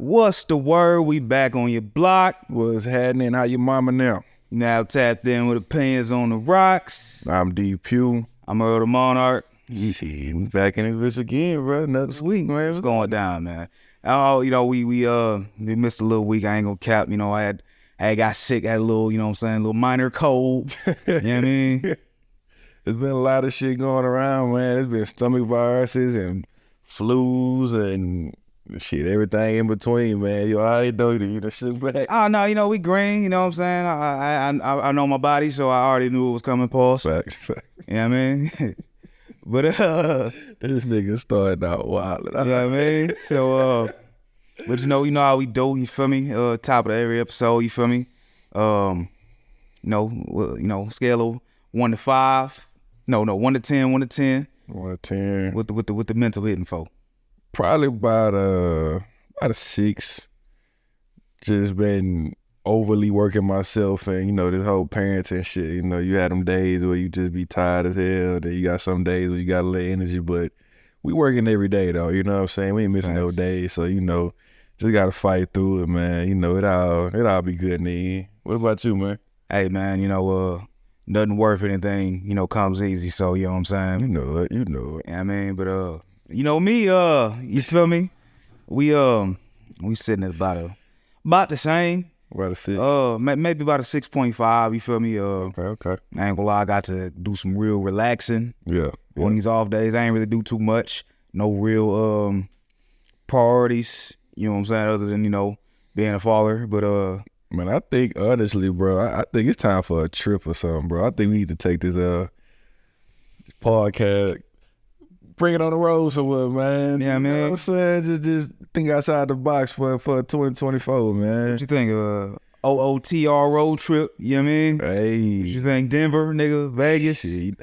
What's the word? We back on your block. What's happening? How your mama now? Now tapped in with the pins on the rocks. I'm DeePugh. I'm Earl the Monarch. Shit, we back in this again, bro. Another week, man. What's going down, man? Oh, you know, we missed a little week. I ain't gonna cap. You know, I got sick, had a little, you know what I'm saying, a little minor cold. You know what I mean? There's been a lot of shit going around, man. There's been stomach viruses and flus and shit, everything in between, man. You already know you the shit back. Oh no, you know, we green, you know what I'm saying? I know my body, so I already knew it was coming, pause. Facts. You know what I mean? But this nigga started out wild. You know what I mean? So but you know how we do, you feel me? Top of every episode, you feel me? You know, scale of 1 to 5. No, 1 to 10, 1 to 10. 1 to 10. With the mental hitting for. Probably about a 6. Just been overly working myself, and you know, this whole parenting shit. You know, you had them days where you just be tired as hell. Then you got some days where you got a little energy, but we working every day though. You know what I'm saying? We ain't missing no days, so you know, just gotta fight through it, man. You know, it all be good in the end. What about you, man? Hey, man, you know, nothing worth anything, you know, comes easy. So you know what I'm saying? You know it. Yeah, I mean, but you know me, you feel me? We sitting at about the same. About a 6. Maybe about a 6.5. You feel me? Okay. I ain't gonna lie, I got to do some real relaxing. Yeah. On these off days, I ain't really do too much. No real priorities. You know what I'm saying? Other than, you know, being a father. But man, I think honestly, bro, I think it's time for a trip or something, bro. I think we need to take this podcast, bring it on the road somewhere, man. Yeah, you man. Know what I'm saying? Just think outside the box for 2024, man. What you think? OOTR road trip, you know what I mean? Hey. What you think? Denver, nigga, Vegas? Shit.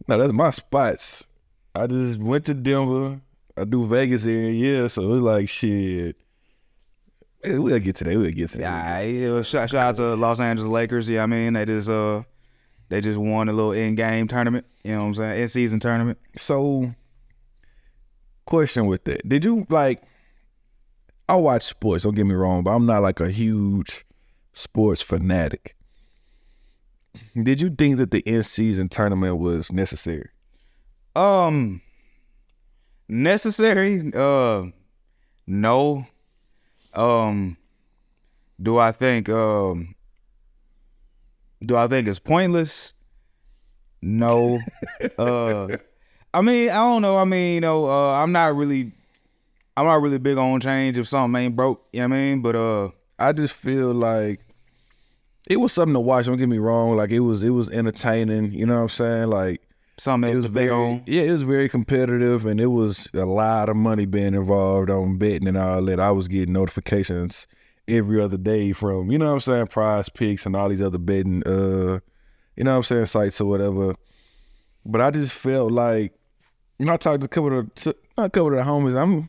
No, that's my spots. I just went to Denver. I do Vegas every year, so it's like shit. We'll get to that. Yeah, shout out to Los Angeles Lakers. Yeah, I mean, they just won a little in-game tournament. You know what I'm saying? In-season tournament. So, question with that: did you like? I watch sports. Don't get me wrong, but I'm not like a huge sports fanatic. Did you think that the in-season tournament was necessary? Necessary? No. Do I think it's pointless? No. I mean, I don't know. I mean, you know, I'm not really big on change if something ain't broke, you know what I mean? But I just feel like it was something to watch. Don't get me wrong. Like it was entertaining. You know what I'm saying? Like something else to bet on. Yeah, it was very competitive, and it was a lot of money being involved on betting and all that. I was getting notifications every other day from, you know what I'm saying, Prize Picks and all these other betting, you know what I'm saying, sites or whatever. But I just felt like, you know, I talked to a couple of the homies.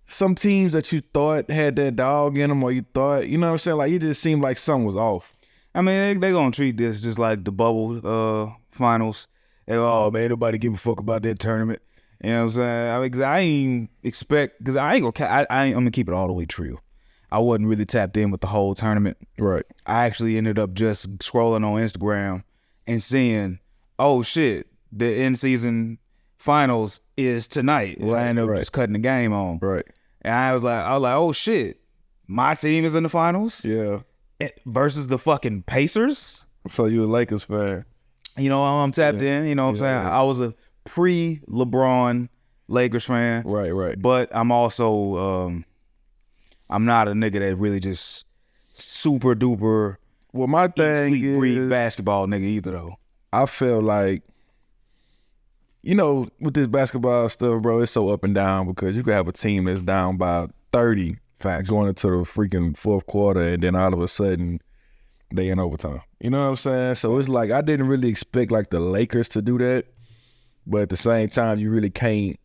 Some teams that you thought had that dog in them, or you thought, you know what I'm saying, like it just seemed like something was off. I mean, they gonna treat this just like the bubble finals. And, oh man, nobody give a fuck about that tournament. You know what I'm saying? I mean, cause I ain't expect, cause I'm gonna keep it all the way true. I wasn't really tapped in with the whole tournament. Right. I actually ended up just scrolling on Instagram and seeing, oh shit, the in-season finals is tonight. Right, I ended up just cutting the game on. Right. And I was like, oh shit, my team is in the finals? Yeah. Versus the fucking Pacers? So you a Lakers fan? You know, I'm tapped in, you know what I'm saying? I was a pre-LeBron Lakers fan. Right. But I'm also, I'm not a nigga that really just super duper my thing sleep, breathe basketball nigga either though. I feel like, you know, with this basketball stuff, bro, it's so up and down because you could have a team that's down by 30 going into the freaking fourth quarter, and then all of a sudden they in overtime. You know what I'm saying? So it's like I didn't really expect like the Lakers to do that, but at the same time, you really can't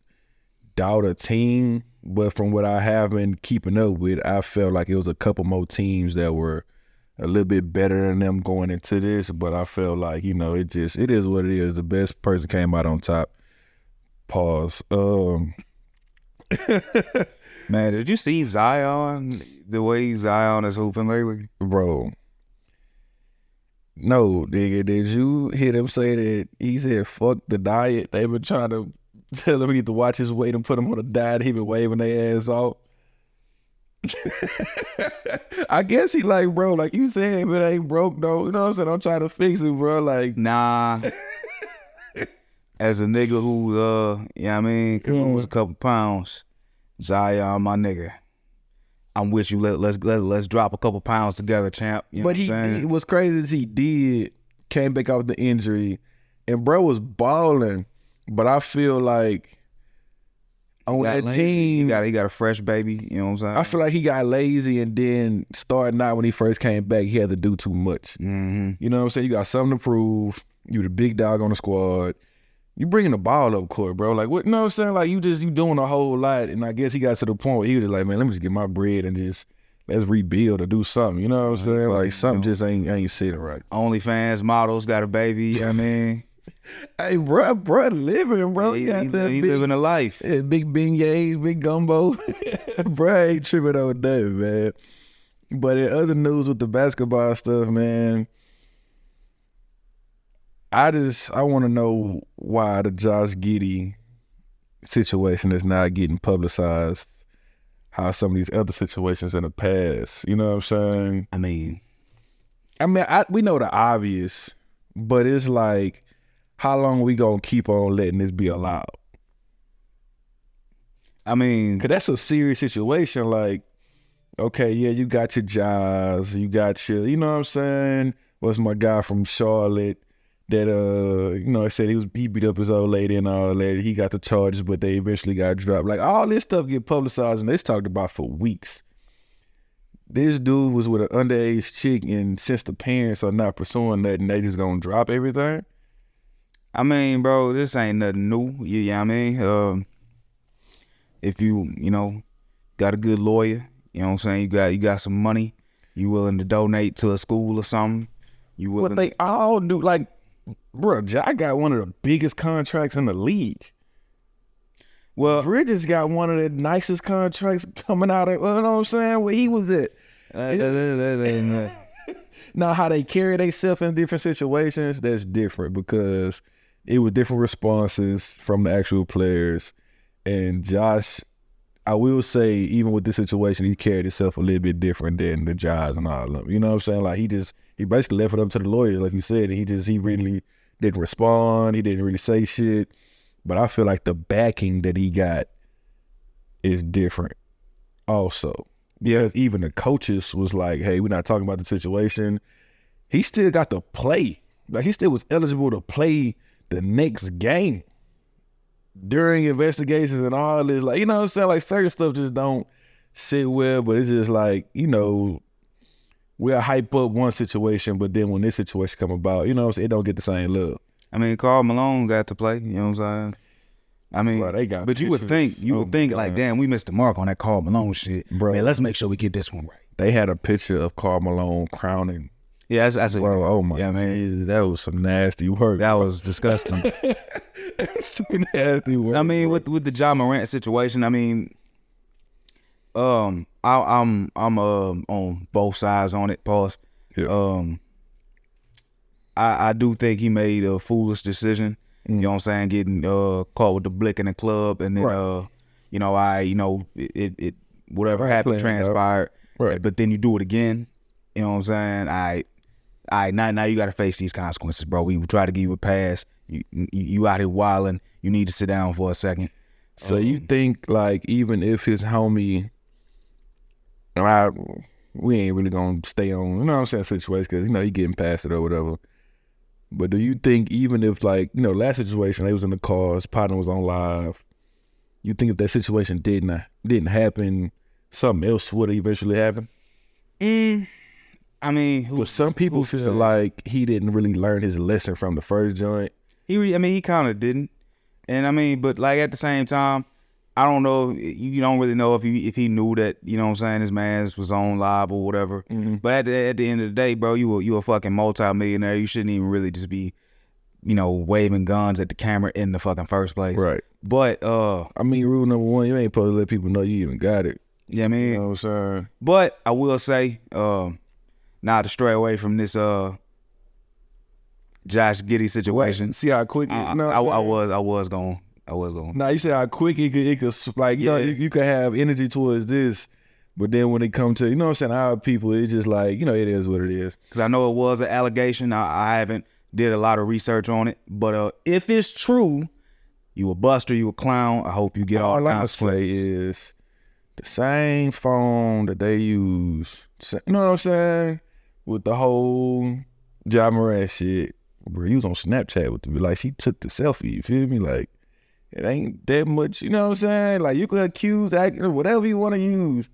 doubt a team. But from what I have been keeping up with, I felt like it was a couple more teams that were a little bit better than them going into this. But I felt like, you know, it is what it is. The best person came out on top. Pause. Man, did you see Zion? The way Zion is hooping lately, Bro. No, nigga, did you hear them say that he said fuck the diet? They been trying to tell him he need to watch his weight and put him on a diet. He been waving their ass off. I guess he like, bro, like you said, if it ain't broke, though, you know what I'm saying? I'm trying to fix it, bro. Like, nah. As a nigga who, I mean, could lose a couple pounds, Zion, my nigga, I'm with you. Let's drop a couple pounds together, champ. You know but he what's crazy is he did came back out with the injury, and bro was balling. But I feel like on that team, he got a fresh baby. You know what I'm saying? I feel like he got lazy, and then starting out when he first came back, he had to do too much. Mm-hmm. You know what I'm saying? You got something to prove. You the big dog on the squad. You bringing the ball up court, bro. Like, what? You know what I'm saying? Like, you doing a whole lot. And I guess he got to the point where he was just like, man, let me just get my bread and just let's rebuild or do something. You know what I'm saying? Like, something just ain't sitting right. OnlyFans models got a baby. You know what I mean? Hey, bro, living, bro. He living a life. Yeah, big beignets, big gumbo. Bro, ain't tripping on that, man. But in other news with the basketball stuff, man, I want to know why the Josh Giddey situation is not getting publicized. How some of these other situations in the past, you know what I'm saying? I mean, we know the obvious, but it's like, how long we gonna keep on letting this be allowed? I mean, cause that's a serious situation. Like, okay, yeah, you got your jobs, you got your, you know what I'm saying? What's my guy from Charlotte? That you know, I said he beat up his old lady and all that. He got the charges, but they eventually got dropped. Like, all this stuff get publicized and it's talked about for weeks. This dude was with an underage chick, and since the parents are not pursuing that, and they just gonna drop everything. I mean, bro, this ain't nothing new. You know what I mean? If you got a good lawyer, you know what I'm saying? You got some money, you willing to donate to a school or something. You willing? What they all do, like. Bro, I got one of the biggest contracts in the league. Well, Bridges got one of the nicest contracts coming out of, you know what I'm saying, where he was at. Now, how they carry themselves in different situations, that's different because it was different responses from the actual players. And Josh, I will say, even with this situation, he carried himself a little bit different than the Jazz and all of them. You know what I'm saying? Like, he basically left it up to the lawyers, like you said. He really didn't respond. He didn't really say shit. But I feel like the backing that he got is different also. Because even the coaches was like, hey, we're not talking about the situation. He still got to play. Like, he still was eligible to play the next game during investigations and all this. Like, you know what I'm saying? Like, certain stuff just don't sit well, but it's just like, you know, we'll hype up one situation, but then when this situation come about, you know what I'm saying, it don't get the same love. I mean, Karl Malone got to play, you know what I'm saying? I mean, bro, they got but you would think like, damn, we missed the mark on that Karl Malone shit. Bro, man, let's make sure we get this one right. They had a picture of Karl Malone crowning. Yeah, that's bro, oh my, yeah, man, that was some nasty work. That was disgusting. Some nasty work. I mean, with the Ja Morant situation, I mean, I'm on both sides on it. Pause. Yeah. I do think he made a foolish decision. You know what I'm saying? Getting caught with the blick in the club, and then it whatever happened transpired. Right. But then you do it again. You know what I'm saying? Now you got to face these consequences, bro. We try to give you a pass. You out here wilding. You need to sit down for a second. So you think, like, even if his homie, we ain't really gonna stay on, you know what I'm saying, situation, because, you know, he getting past it or whatever. But do you think even if, like, you know, last situation, they was in the car, his partner was on live, you think if that situation didn't happen, something else would eventually happen? I mean, some people feel like he didn't really learn his lesson from the first joint. He kind of didn't. And I mean, but like at the same time, I don't know. You don't really know if he knew that, you know what I'm saying, his man was on live or whatever. Mm-hmm. But at the end of the day, bro, you a fucking multi-millionaire. You shouldn't even really just be, you know, waving guns at the camera in the fucking first place. Right. But I mean, rule number one, you ain't supposed to let people know you even got it. yeah, I mean, You know what I'm saying? but I will say, not to stray away from this Josh Giddey situation. See how quick it, you know what I was going. Now you say how quick it could like, you know, you could have energy towards this, but then when it come to, you know what I'm saying, our people, it's just like, you know, it is what it is. Because I know it was an allegation. I haven't did a lot of research on it, but if it's true, you a buster, you a clown. I hope you get all the consequences. All I say is the same phone that they use, you know what I'm saying, with the whole Ja Morant shit. Bro, he was on Snapchat with the, like, she took the selfie, you feel me? Like, it ain't that much, you know what I'm saying? Like, you could accuse whatever you want to use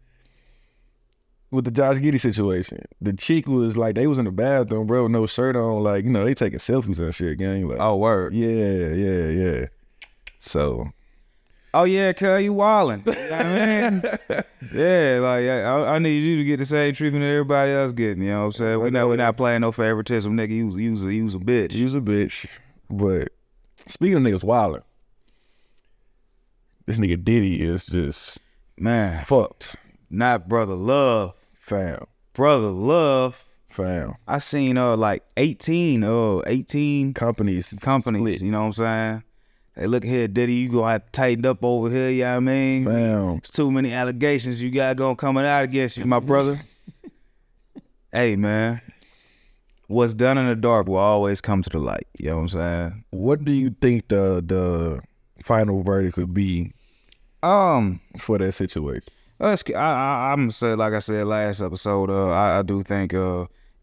with the Josh Giddey situation. The chick was like, they was in the bathroom, bro, with no shirt on, like, you know, they taking selfies and shit, gang. Like, oh, word. Yeah. So. Oh, yeah, cuz you wildin'. You know what I mean? Yeah, like, I need you to get the same treatment that everybody else getting, you know what I'm saying? We're not playing no favoritism, nigga. Use a bitch. Use a bitch. But speaking of niggas wildin', this nigga Diddy is just, man, fucked. Not brother love. Fam. Brother love. Fam. I seen like 18 companies, split. you know what I'm saying? Hey, look here, Diddy, you gonna have to tighten up over here, you know what I mean? Fam. It's too many allegations you got going coming out against you, my brother. Hey, man. What's done in the dark will always come to the light, you know what I'm saying? What do you think the final verdict could be for that situation? I'm gonna say, like I said last episode, I do think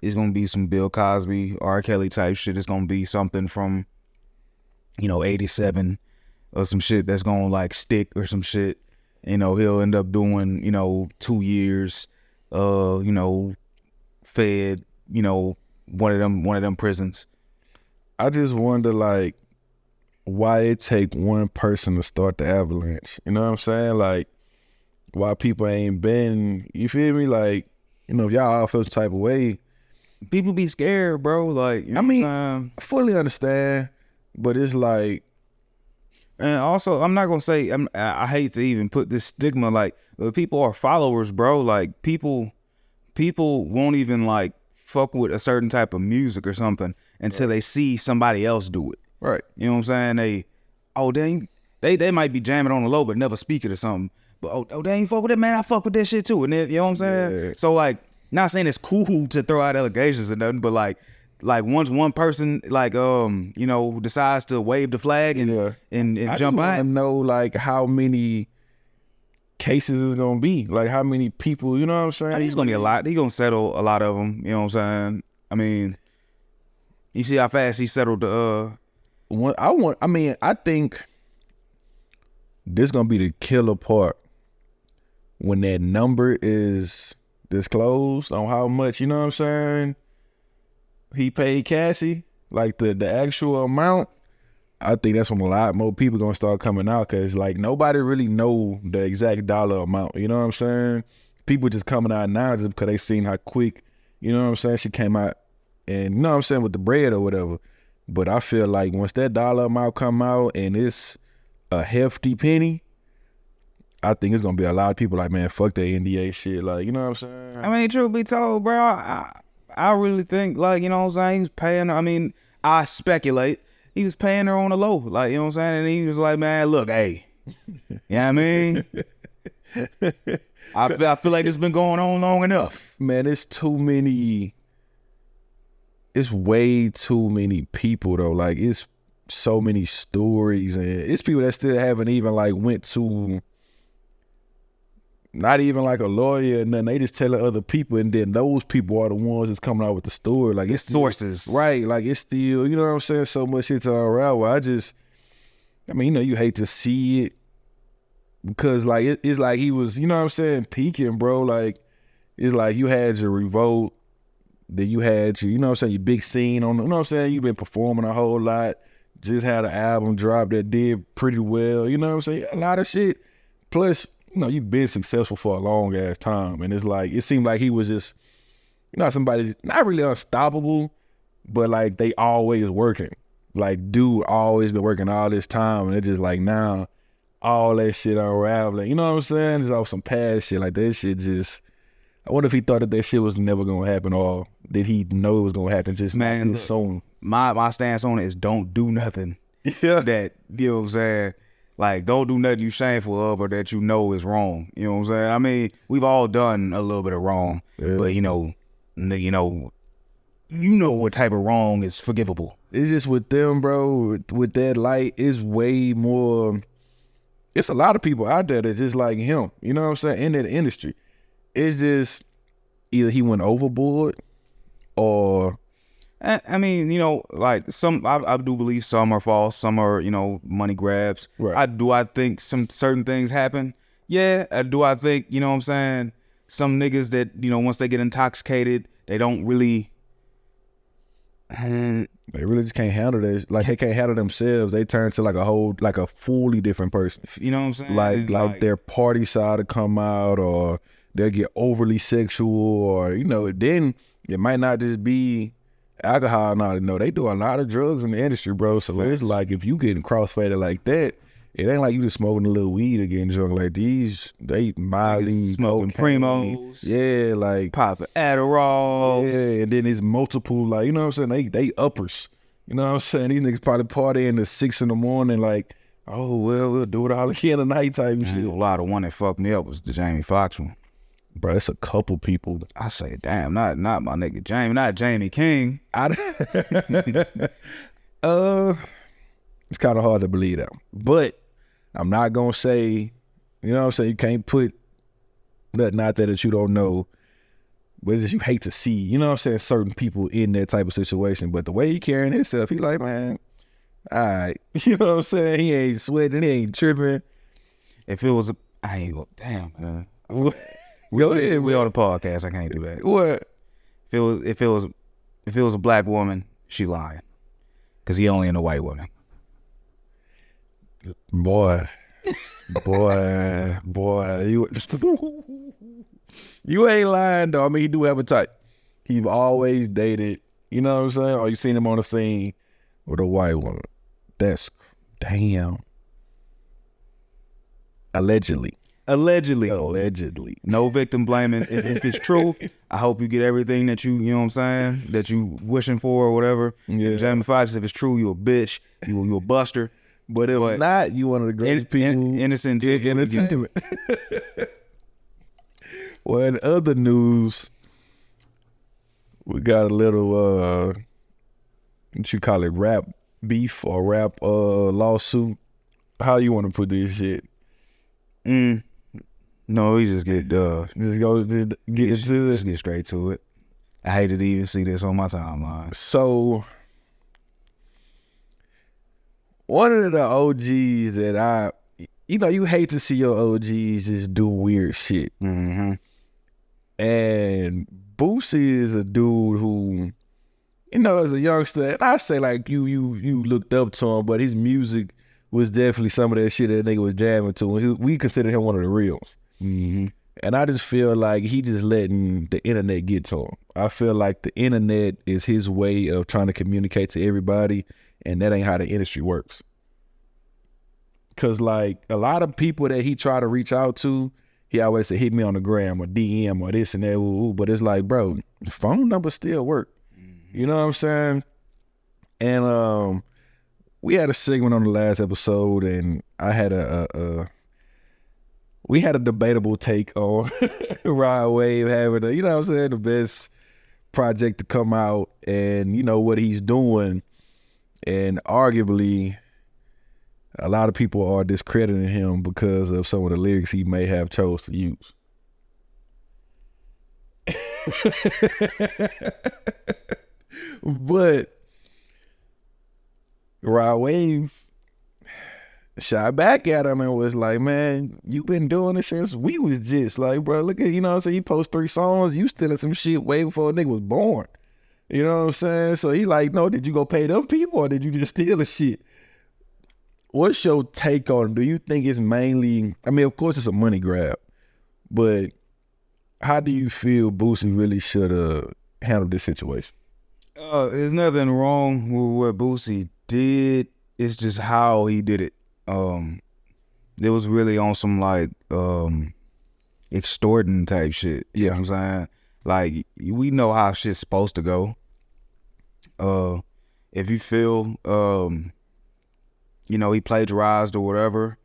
it's gonna be some Bill Cosby, R. Kelly type shit. It's gonna be something from, you know, 87 or some shit that's gonna like stick or some shit. You know, he'll end up doing, you know, 2 years, you know, fed, you know, one of them prisons. I just wonder, like, why it take one person to start the avalanche. You know what I'm saying? Like, why people ain't been, you feel me? Like, you know, if y'all all feel some type of way, people be scared, bro. Like, you know, I mean, I fully understand, but it's like, and also, I'm not gonna say, I hate to even put this stigma, like, people are followers, bro. Like, people won't even like fuck with a certain type of music or something until they see somebody else do it. Right. You know what I'm saying? They might be jamming on the low but never speak it or something. But they ain't fuck with it, man. I fuck with that shit too. And then, you know what I'm saying? Yeah. So like, not saying it's cool to throw out allegations and nothing, but like once one person like you know, decides to wave the flag and jump out. I know like how many cases is gonna be, like how many people, you know what I'm saying? I think it's gonna be a lot. He's gonna settle a lot of them. You know what I'm saying? I mean, you see how fast he settled the. I think this gonna be the killer part when that number is disclosed on how much, you know what I'm saying, he paid Cassie, like the actual amount. I think that's when a lot more people gonna start coming out, because like nobody really know the exact dollar amount, you know what I'm saying? People just coming out now just because they seen how quick, you know what I'm saying, she came out, and you know what I'm saying, with the bread or whatever. But I feel like once that dollar amount come out and it's a hefty penny, I think it's gonna be a lot of people like, man, fuck that NDA shit, like, you know what I'm saying? I mean, truth be told, bro, I really think, like, you know what I'm saying, he was paying her. I mean, I speculate he was paying her on the low, like, you know what I'm saying, and he was like, man, look, hey, you know what I mean? I feel like this been going on long enough. Man, it's way too many people though. Like, it's so many stories, and it's people that still haven't even like went to, not even like a lawyer and nothing. They just telling other people, and then those people are the ones that's coming out with the story. Like, it's sources, right? Like, it's still, you know what I'm saying, so much shit to unravel. I mean, you know, you hate to see it because like it's like he was, you know what I'm saying, peaking, bro. Like, it's like you had your revolt, then you had your, you know what I'm saying, your big scene on, you know what I'm saying, you've been performing a whole lot, just had an album drop that did pretty well, you know what I'm saying, a lot of shit. Plus, you know, you've been successful for a long ass time, and it's like, it seemed like he was just, you know, somebody not really unstoppable, but like they always working. Like, dude always been working all this time, and it's just like now all that shit unraveling. You know what I'm saying? Just off some past shit. Like that shit just. I wonder if he thought that shit was never gonna happen, or did he know it was gonna happen just Man, this soon? My stance on it is don't do nothing. Yeah. That, you know what I'm saying? Like, don't do nothing you shameful of or that you know is wrong. You know what I'm saying? I mean, we've all done a little bit of wrong, but you know what type of wrong is forgivable. It's just with them, bro. With that light, it's way more. It's a lot of people out there that just like him. You know what I'm saying? In that industry, it's just either he went overboard or. I mean, you know, like I do believe some are false, some are, you know, money grabs. Right. I think some certain things happen? Yeah. Do I think, you know what I'm saying, some niggas that, you know, once they get intoxicated, they don't really. They really just can't handle that. Like they can't handle themselves. They turn to like a fully different person. You know what I'm saying? Like their party side to come out, or they'll get overly sexual, or you know, then it might not just be alcohol. No, they do a lot of drugs in the industry, bro. So it's like if you getting crossfaded like that, it ain't like you just smoking a little weed or getting drunk. Like these, they mildly smoking cocaine. Primos, yeah, like popping Adderall, yeah, and then it's multiple, like you know what I'm saying. They uppers, you know what I'm saying. These niggas probably partying to 6 a.m, like, oh well, we'll do it all again tonight type shit. A lot of one that fucked me up was the Jamie Foxx one. Bro, it's a couple people. I say, damn, not my nigga Jamie, not Jamie King. It's kind of hard to believe that, but I'm not gonna say, you know what I'm saying. You can't put nothing out there that you don't know, but it's just you hate to see, you know what I'm saying, certain people in that type of situation. But the way he carrying himself, he like, man, all right, you know what I'm saying. He ain't sweating, he ain't tripping. If it was, I ain't go, damn, man. Go ahead, we on the podcast. I can't do that. What? If it was a black woman, she lying, cause he only in a white woman. Boy, you ain't lying though. I mean, he do have a type. He always dated, you know what I'm saying? Or you seen him on the scene with a white woman. That's damn. Allegedly. No victim blaming. If it's true, I hope you get everything that you know what I'm saying, that you wishing for or whatever. Yeah. Jamie Foxx, if it's true, you a bitch. You a buster. But if not, you one of the greatest people. Innocent entertainment. Well, in other news, we got a little what you call it, rap beef or rap lawsuit. How you want to put this shit? No, we just get get straight to it. I hated to even see this on my timeline. So one of the OGs that you hate to see your OGs just do weird shit. Mm-hmm. And Boosie is a dude who, you know, as a youngster, and I say like you looked up to him, but his music was definitely some of that shit that nigga was jamming to. And we consider him one of the reals. Mm-hmm. And I just feel like he just letting the internet get to him. I feel like the internet is his way of trying to communicate to everybody, and that ain't how the industry works. Cause like a lot of people that he try to reach out to, he always say, hit me on the gram or DM or this and that, ooh, but it's like, bro, the phone numbers still work. Mm-hmm. You know what I'm saying? And we had a segment on the last episode, and I had we had a debatable take on Rod Wave having you know what I'm saying, the best project to come out, and you know what he's doing, and arguably a lot of people are discrediting him because of some of the lyrics he may have chose to use. But Rod Wave shot back at him and was like, man, you been doing this since we was just like, bro, look at, you know what I'm saying, you post 3 songs, you stealing some shit way before a nigga was born. You know what I'm saying? So he like, no, did you go pay them people or did you just steal the shit? What's your take on it? Do you think it's mainly, I mean, of course it's a money grab, but how do you feel Boosie really should have handled this situation? There's nothing wrong with what Boosie did. It's just how he did it. It was really on some like extorting type shit. You know what I'm saying? Like, we know how shit's supposed to go. If you feel you know, he plagiarized or whatever,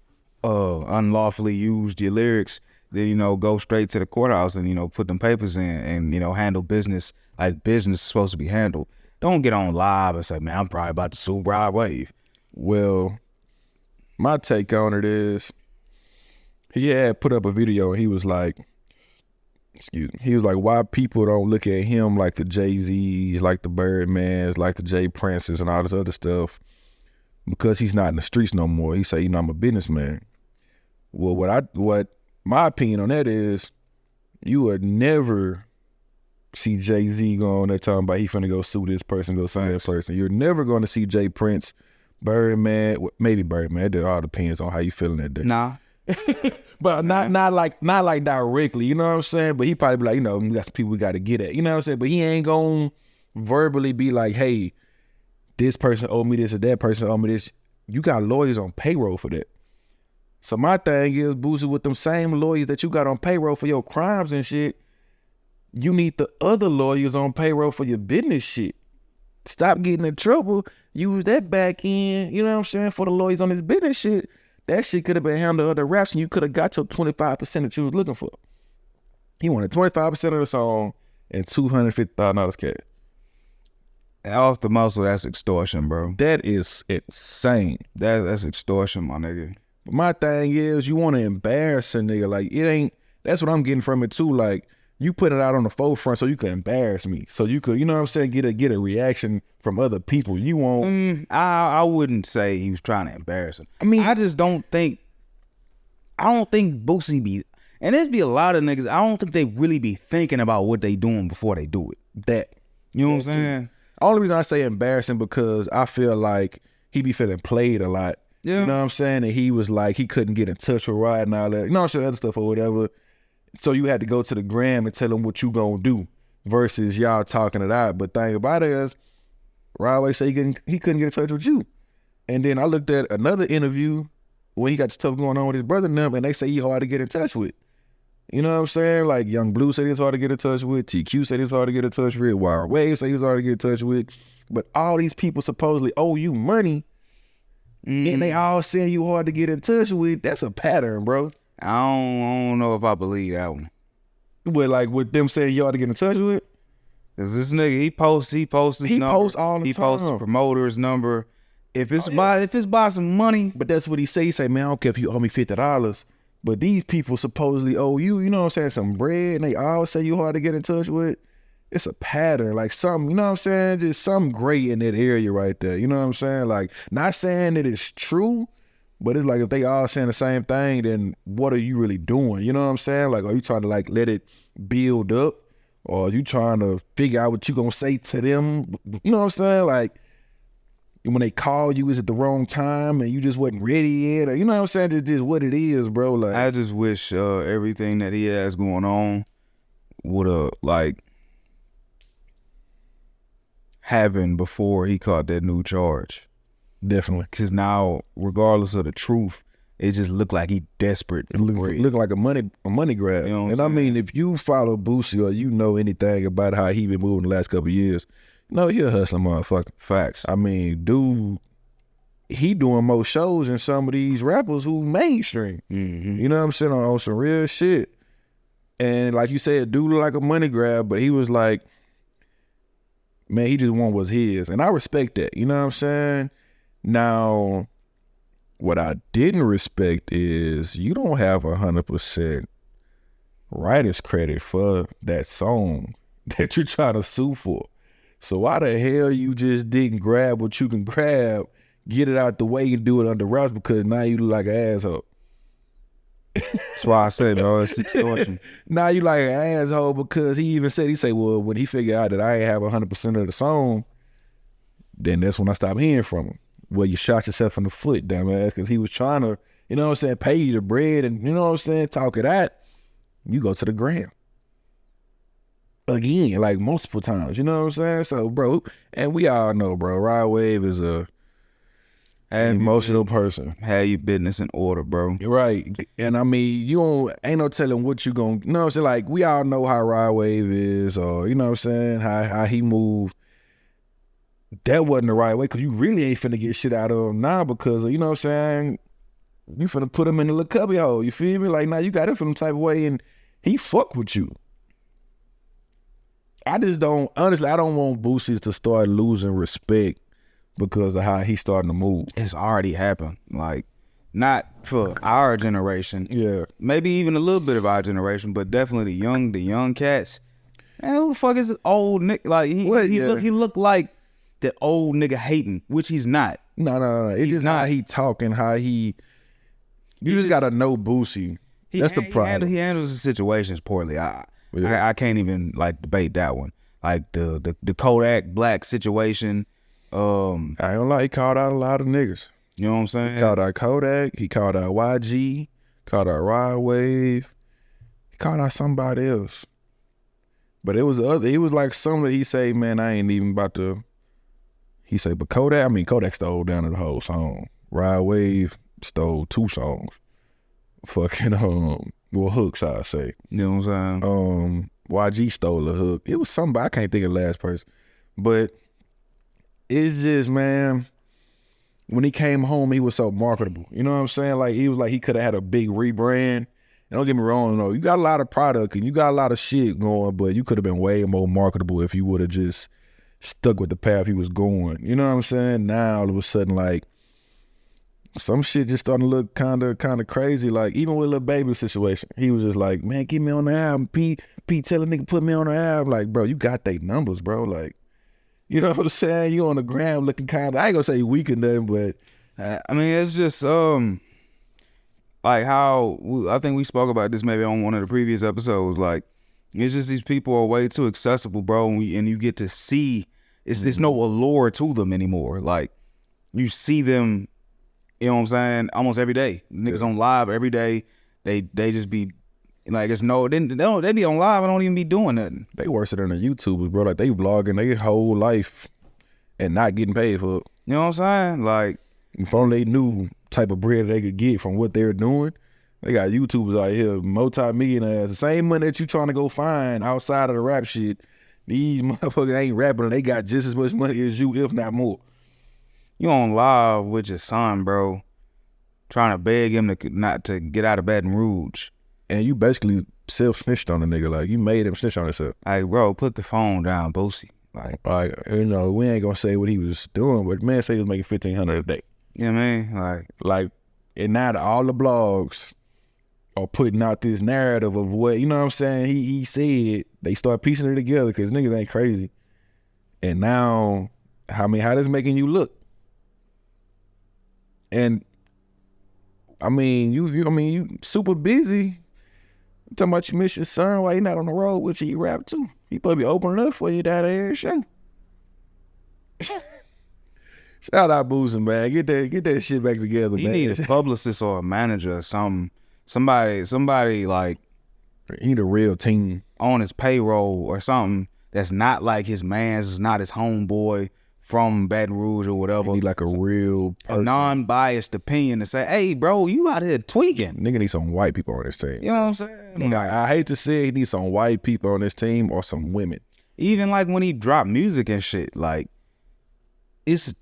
unlawfully used your lyrics, then, you know, go straight to the courthouse and, you know, put them papers in and, you know, handle business like business is supposed to be handled. Don't get on live and say, man, I'm probably about to sue Rod Wave. Well, my take on it is, he had put up a video and he was like, why people don't look at him like the Jay-Z's, like the Birdmans, like the Jay Princes and all this other stuff, because he's not in the streets no more. He say, you know, I'm a businessman. Well, what my opinion on that is, you would never see Jay-Z go on there talking about he finna go sue this person, go sue that person. You're never going to see Jay Prince, Birdman, maybe Birdman. It all depends on how you feeling that day. Nah. But not like directly, you know what I'm saying? But he probably be like, you know, that's people we got to get at, you know what I'm saying? But he ain't gonna verbally be like, hey, this person owe me this or that person owe me this. You got lawyers on payroll for that. So my thing is, Boosie, with them same lawyers that you got on payroll for your crimes and shit, you need the other lawyers on payroll for your business shit. Stop getting in trouble. Use that back end, you know what I'm saying, for the lawyers on this business shit. That shit could have been handled other raps and you could have got your 25% that you was looking for. He wanted 25% of the song and $250,000 cash. Off the muscle, that's extortion, bro. That is insane. That's extortion, my nigga. But my thing is, you want to embarrass a nigga. Like, it ain't, that's what I'm getting from it too. Like, you put it out on the forefront so you could embarrass me. So you could, you know what I'm saying, get a reaction from other people. You won't. I wouldn't say he was trying to embarrass him. I mean, I don't think Boosie be, and there's be a lot of niggas, I don't think they really be thinking about what they doing before they do it. That. You know what I'm saying? Only reason I say embarrassing because I feel like he be feeling played a lot. Yeah. You know what I'm saying? And he was like, he couldn't get in touch with Rod and all that. You know what I'm saying? Other stuff or whatever. So you had to go to the gram and tell him what you gonna do versus y'all talking it out. But thing about it is, Rod said he couldn't get in touch with you. And then I looked at another interview when he got stuff going on with his brother and them, and they say he hard to get in touch with. You know what I'm saying? Like Young Blue said he's hard to get in touch with. TQ said he's hard to get in touch with. Wild Wave said he was hard to get in touch with. But all these people supposedly owe you money, and they all saying you hard to get in touch with. That's a pattern, bro. I don't know if I believe that one. But like with them saying you ought to get in touch with? Cause this nigga, he posts his number. He posts all the time. He posts the promoter's number. If it's by some money. But that's what he say. He say, man, I don't care if you owe me $50. But these people supposedly owe you, you know what I'm saying, some bread, and they all say you hard to get in touch with. It's a pattern, like something, you know what I'm saying? Just something great in that area right there. You know what I'm saying? Like, not saying that it's true, but it's like if they all saying the same thing, then what are you really doing? You know what I'm saying? Like, are you trying to like let it build up? Or are you trying to figure out what you gonna say to them? You know what I'm saying? Like, when they call you, is it the wrong time and you just wasn't ready yet? Or, you know what I'm saying? It's just what it is, bro. Like, I just wish everything that he has going on would have like happened before he caught that new charge. Definitely. Because now, regardless of the truth, it just looked like he desperate. It looked like a money grab. You know and I mean, if you follow Boosie or you know anything about how he been moving the last couple of years, no, he a hustling motherfucker. Facts. I mean, dude, he doing more shows than some of these rappers who mainstream. You know what I'm saying? On some real shit. And like you said, dude look like a money grab, but he was like, man, he just want what's his. And I respect that. You know what I'm saying? Now, what I didn't respect is you don't have 100% writer's credit for that song that you're trying to sue for. So why the hell you just didn't grab what you can grab, get it out the way and do it under wraps because now you look like an asshole. That's why I said, bro, it's extortion. Now you like an asshole because he said, well, when he figured out that I ain't have 100% of the song, then that's when I stopped hearing from him. Well, you shot yourself in the foot, dumbass, because he was trying to, you know what I'm saying, pay you the bread and, you know what I'm saying, talk it out. You go to the gram. Again, like multiple times, you know what I'm saying? So, bro, and we all know, bro, Rod Wave is a emotional person. Have your business in order, bro. Right. And I mean, ain't no telling what you gonna, you know what I'm saying? Like, we all know how Rod Wave is, or, you know what I'm saying, how he moved. That wasn't the right way, because you really ain't finna get shit out of him now, because of, you know what I'm saying, you finna put him in the little cubby hole, you feel me? Like, now you got him from type of way, and he fuck with you. I just don't, honestly, I don't want Boosie to start losing respect because of how he's starting to move. It's already happened. Like, not for our generation. Yeah. Maybe even a little bit of our generation, but definitely the young cats. Man, who the fuck is this old nigga? Like, he look like the old nigga hating, which he's not. No. It's just not how he talking, how you just gotta know Boosie. That's the problem. He handles the situations poorly. I can't even like debate that one. Like the Kodak Black situation. I ain't gonna lie, he called out a lot of niggas. You know what I'm saying? He called out Kodak, he called out YG, called out Rod Wave, he called out somebody else. But it was like something that he say, man, I ain't even about to. He say, but Kodak stole down to the whole song. Rod Wave stole 2 songs. Fucking hooks, I say. You know what I'm saying? YG stole a hook. It was somebody, I can't think of the last person. But it's just, man, when he came home, he was so marketable. You know what I'm saying? Like, he could have had a big rebrand. And don't get me wrong, you got a lot of product and you got a lot of shit going, but you could have been way more marketable if you would have just stuck with the path he was going. You know what I'm saying? Now all of a sudden, like, some shit just starting to look kind of crazy. Like, even with Lil Baby's situation, he was just like, man, get me on the album. P tell a nigga put me on the album. Like, bro, you got they numbers, bro. Like, you know what I'm saying? You on the ground looking kind of, I ain't gonna say weak or nothing, but I mean, it's just like how I think we spoke about this maybe on one of the previous episodes. Like, it's just these people are way too accessible, bro, and you get to see there's no allure to them anymore. Like, you see them, you know what I'm saying, almost every day. Niggas on live every day. They just be like, they be on live and don't even be doing nothing. They worse than the YouTubers, bro. Like, they vlogging their whole life and not getting paid for it. You know what I'm saying? Like, if only they knew type of bread they could get from what they're doing. They got YouTubers out here, multi-millionaires. The same money that you trying to go find outside of the rap shit, these motherfuckers ain't rapping and they got just as much money as you, if not more. You on live with your son, bro, trying to beg him not to get out of Baton Rouge. And you basically self-snitched on the nigga. Like, you made him snitch on himself. Like, bro, put the phone down, Boosie. Like, you know, we ain't gonna say what he was doing, but man say he was making $1,500 a day. You know what I mean? Like, and now all the blogs are putting out this narrative of what, you know what I'm saying, he said. They start piecing it together because niggas ain't crazy. And now, how this making you look? And I mean, you super busy. You talking about you miss your son while you not on the road with you, rap too. He probably be opening up for you down there every show. Shout out Boosie, man. Get that shit back together, he man. He need a publicist or a manager or something. Somebody like, he need a real team on his payroll or something that's not like his man's, is not his homeboy from Baton Rouge or whatever. He need like a real person. A non-biased opinion to say, hey, bro, you out here tweaking. Nigga need some white people on this team. You know what I'm saying? Like, I hate to say it, he needs some white people on this team or some women. Even like when he dropped music and shit, like, it's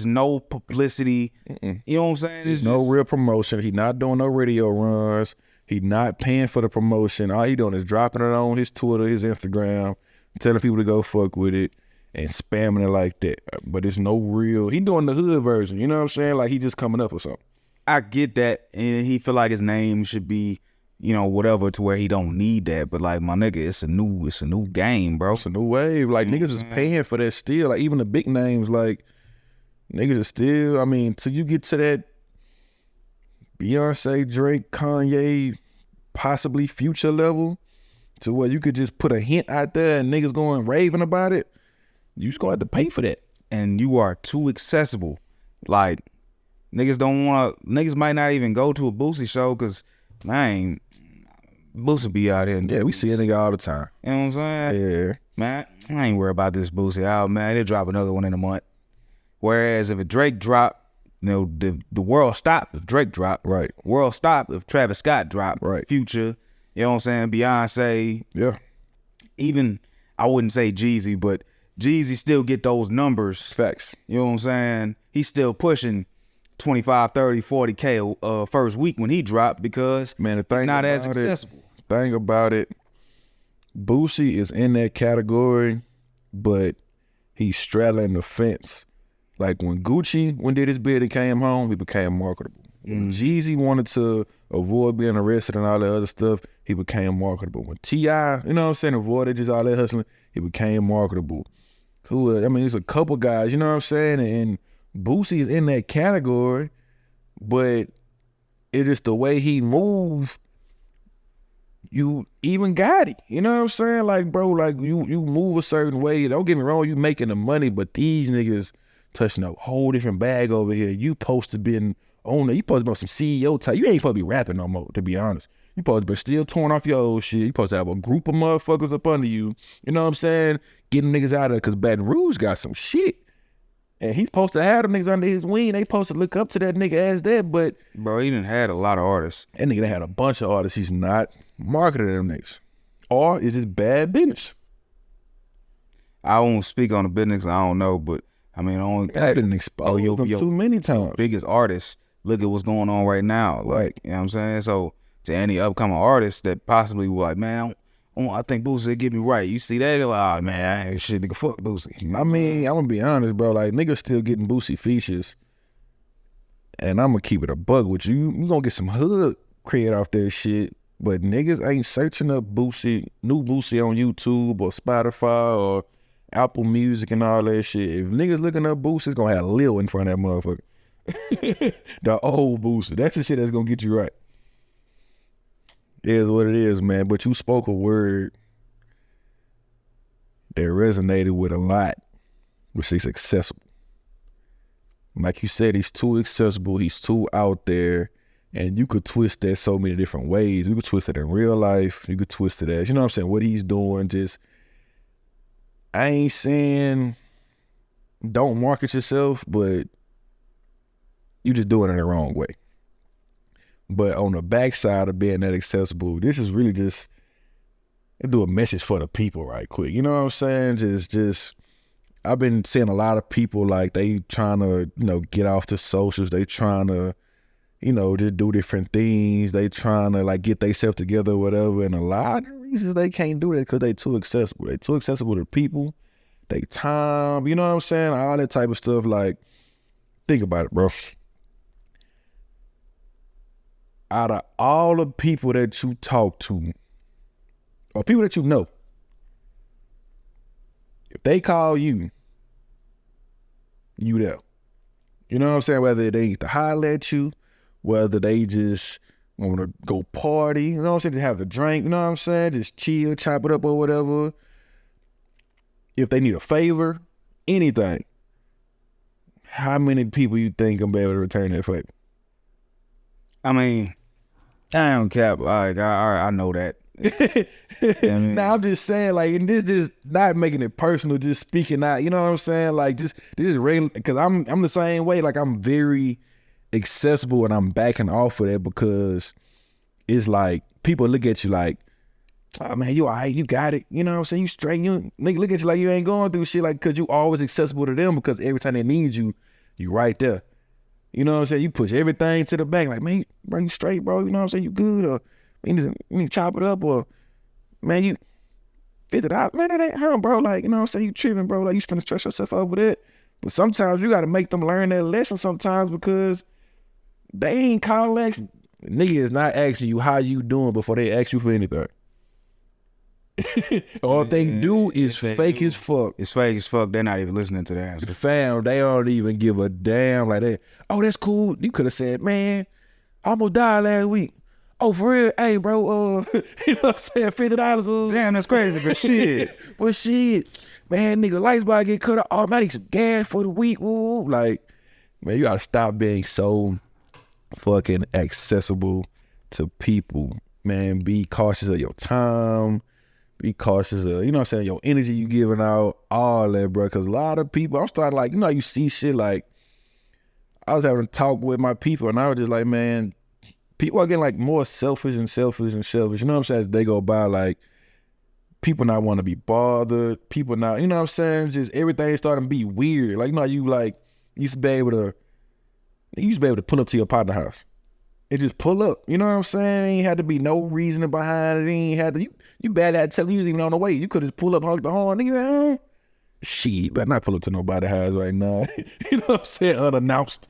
no publicity. You know what I'm saying? It's no real promotion. He not doing no radio runs. He not paying for the promotion. All he doing is dropping it on his Twitter, his Instagram, telling people to go fuck with it and spamming it like that. But it's no real, he doing the hood version. You know what I'm saying? Like, he just coming up with something. I get that. And he feel like his name should be, you know, whatever, to where he don't need that. But like, my nigga, it's a new game, bro. It's a new wave. Like, niggas is paying for that still. Like, even the big names, like, niggas are still, I mean, till you get to that Beyonce, Drake, Kanye, possibly Future level, to where you could just put a hint out there and niggas going raving about it, you just gonna have to pay for that. And you are too accessible. Like, niggas might not even go to a Boosie show because, man, Boosie be out here. Yeah, we see a nigga all the time. You know what I'm saying? Yeah. Man, I ain't worried about this Boosie album, man. They'll drop another one in a month. Whereas if a Drake drop, the world stopped if Drake dropped. Right. World stopped if Travis Scott dropped. Right. Future, you know what I'm saying? Beyonce. Yeah. Even, I wouldn't say Jeezy, but Jeezy still get those numbers. Facts. You know what I'm saying? He's still pushing 25, 30, 40K first week when he dropped because it's not as accessible. Thing about it, Boosie is in that category, but he's straddling the fence. Like when Gucci did his bid and came home, he became marketable. When Jeezy wanted to avoid being arrested and all that other stuff, he became marketable. When T.I., you know what I'm saying, avoided just all that hustling, he became marketable. There's a couple guys, you know what I'm saying, and Boosie is in that category, but it's just the way he moves. You even got it, you know what I'm saying? Like, bro, like you move a certain way. Don't get me wrong, you making the money, but these niggas touching a whole different bag over here. You supposed to be on you supposed to be on some CEO type. You ain't supposed to be rapping no more, to be honest. You supposed to be still torn off your old shit. You supposed to have a group of motherfuckers up under you. You know what I'm saying? Getting niggas out of it, because Baton Rouge got some shit. And he's supposed to have them niggas under his wing. They supposed to look up to that nigga as that, but... Bro, he done had a lot of artists. That nigga done had a bunch of artists. He's not marketing them niggas. Or it's just bad business. I won't speak on the business, I don't know, but I mean, I didn't expose them too many times. Biggest artists, look at what's going on right now. Like, you know what I'm saying? So, to any upcoming artists that possibly were like, man, I think Boosie will get me right. You see that? They're like, oh, man, I ain't shit, nigga, fuck Boosie. I mean, I'm going to be honest, bro. Like, niggas still getting Boosie features. And I'm going to keep it a bug with you. You going to get some hood cred off that shit. But niggas ain't searching up Boosie, new Boosie on YouTube or Spotify or Apple Music and all that shit. If niggas looking up Boosie, it's going to have Lil in front of that motherfucker. The old Boosie. That's the shit that's going to get you right. It is what it is, man. But you spoke a word that resonated with a lot, which is accessible. Like you said, he's too accessible. He's too out there. And you could twist that so many different ways. You could twist it in real life. You could twist it as, you know what I'm saying, what he's doing. Just, I ain't saying don't market yourself, but you just doing it the wrong way. But on the backside of being that accessible, this is really just do a message for the people right quick. You know what I'm saying? Just I've been seeing a lot of people like they trying to, get off the socials. They trying to, just do different things. They trying to like get themselves together or whatever. And a lot of reasons they can't do that because they too accessible. They too accessible to people. They time, you know what I'm saying? All that type of stuff. Like, think about it, bro. Out of all the people that you talk to, or people that you know, if they call you, you there. You know what I'm saying? Whether they need to holler at you, whether they just want to go party, you know what I'm saying? Just have a drink, you know what I'm saying? Just chill, chop it up or whatever. If they need a favor, anything. How many people you think I'm able to return that favor? I mean, I don't cap. Like, I know that. Now I'm just saying, like, and this just not making it personal, just speaking out. You know what I'm saying? Like, this is regular, because I'm the same way. Like, I'm very accessible, and I'm backing off of that because it's like people look at you like, oh man, you all right, you got it. You know what I'm saying? You straight. You nigga look at you like you ain't going through shit, like, because you always accessible to them, because every time they need you, you right there. You know what I'm saying? You push everything to the back, like, man, bro, you straight, bro. You know what I'm saying? You good, or you need to chop it up, or man, you $50. Man, that ain't her, bro. Like, you know what I'm saying? You tripping, bro. Like, you finna stress yourself over that. But sometimes you gotta make them learn that lesson sometimes, because they ain't calling. Nigga is not asking you how you doing before they ask you for anything. All they do is fake as fuck. It's fake as fuck. They're not even listening to the answer. Fam, they don't even give a damn like that. Oh, that's cool. You could have said, man, I almost died last week. Oh, for real? Hey, bro, you know what I'm saying? $50. Damn, that's crazy, but shit. But shit, man, nigga, lights about to get cut off. Oh, man, I need some gas for the week. Woo. Like, man, you gotta stop being so fucking accessible to people. Man, be cautious of your time. Be cautious of, you know what I'm saying, your energy you giving out, all that, bro. Because a lot of people, I'm starting like, you know, you see shit like, I was having a talk with my people, and I was just like, man, people are getting like more selfish and selfish and selfish. You know what I'm saying? As they go by, like people not want to be bothered. People not, you know what I'm saying? Just everything starting to be weird. Like, you know, you like used to be able to pull up to your partner house and just pull up. You know what I'm saying? Ain't had to be no reasoning behind it. Ain't had to. You barely had to tell you was even on the way. You could just pull up, honk the horn, nigga. Shit, you better not pull up to nobody's house right now. You know what I'm saying? Unannounced.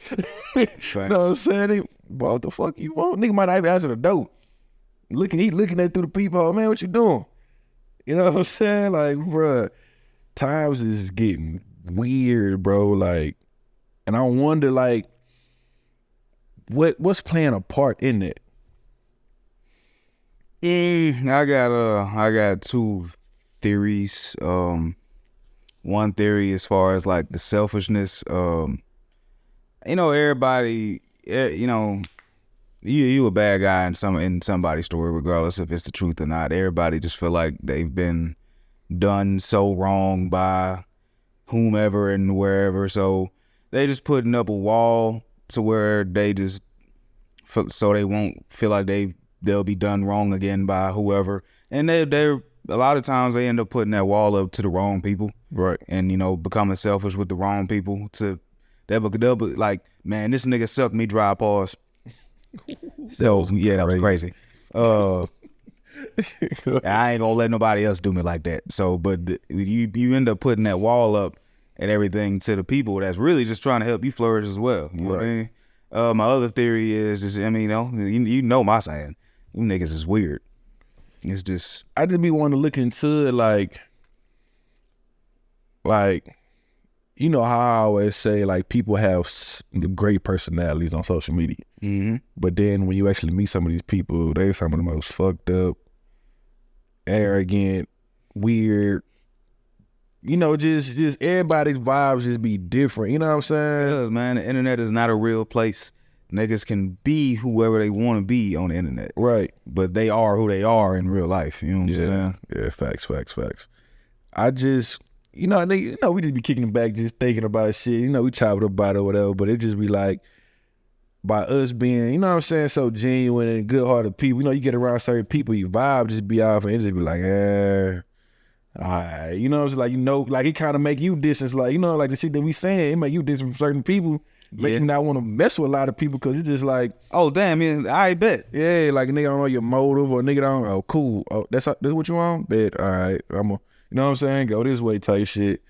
You know what I'm saying? Well, what the fuck you want? Nigga might not even answer the door. He looking at through the peephole. Man, what you doing? You know what I'm saying? Like, bruh, times is getting weird, bro. Like, and I wonder, like, what's playing a part in it? I got two theories. One theory as far as like the selfishness. You know, everybody, you know, you a bad guy in somebody's story, regardless if it's the truth or not. Everybody just feel like they've been done so wrong by whomever and wherever, so they just putting up a wall to where they just so they won't feel like they'll be done wrong again by whoever. And they're a lot of times they end up putting that wall up to the wrong people, right? And you know, becoming selfish with the wrong people. They'll be like, man, this nigga sucked me dry, pause. So yeah, that was crazy. I ain't gonna let nobody else do me like that. So, but you end up putting that wall up and everything to the people that's really just trying to help you flourish as well. You know what I mean? My other theory is just, I mean, you know my saying, you niggas is weird. It's just, I just be wanting to look into it, like, you know how I always say, like, people have great personalities on social media. mm-hmm. But then when you actually meet some of these people, they're some of the most fucked up, arrogant, weird. You know, just everybody's vibes just be different. You know what I'm saying? Because, man, the internet is not a real place. Niggas can be whoever they want to be on the internet. Right. But they are who they are in real life. You know what I'm saying? Yeah, facts. I just, you know, we just be kicking it back, just thinking about shit. You know, we chop it up about it or whatever, but it just be like, by us being, you know what I'm saying, so genuine and good-hearted people, you know, you get around certain people, your vibe just be off, and it just be like, all right. You know, it's like, you know, like it kind of make you distance, like, you know, like the shit that we saying, it make you distance from certain people, make you not want to mess with a lot of people, because it's just like, oh, damn, I bet. Yeah, like a nigga don't know your motive, or a nigga don't, oh, cool, oh, that's what you want? Bet, all right, you know what I'm saying, go this way type shit.